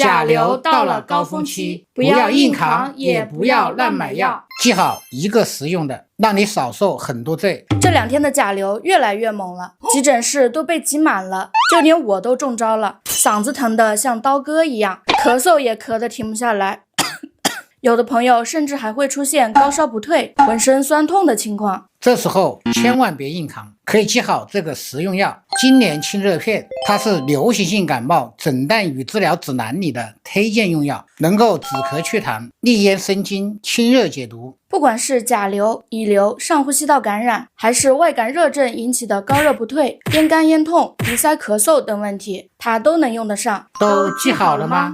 甲流到了高峰期，不要硬扛，也不要乱买药。记好一个实用的，让你少受很多罪。这2天的甲流越来越猛了，急诊室都被挤满了，就连我都中招了，嗓子疼得像刀割一样，咳嗽也咳得停不下来。有的朋友甚至还会出现高烧不退、浑身酸痛的情况。这时候千万别硬扛，可以记好这个实用药金莲清热片，它是流行性感冒诊断与治疗指南里的推荐用药，能够止咳祛痰、利咽生津、清热解毒。不管是甲流、乙流、上呼吸道感染，还是外感热症引起的高热不退、咽干咽痛、鼻塞咳嗽等问题，它都能用得上。都记好了吗？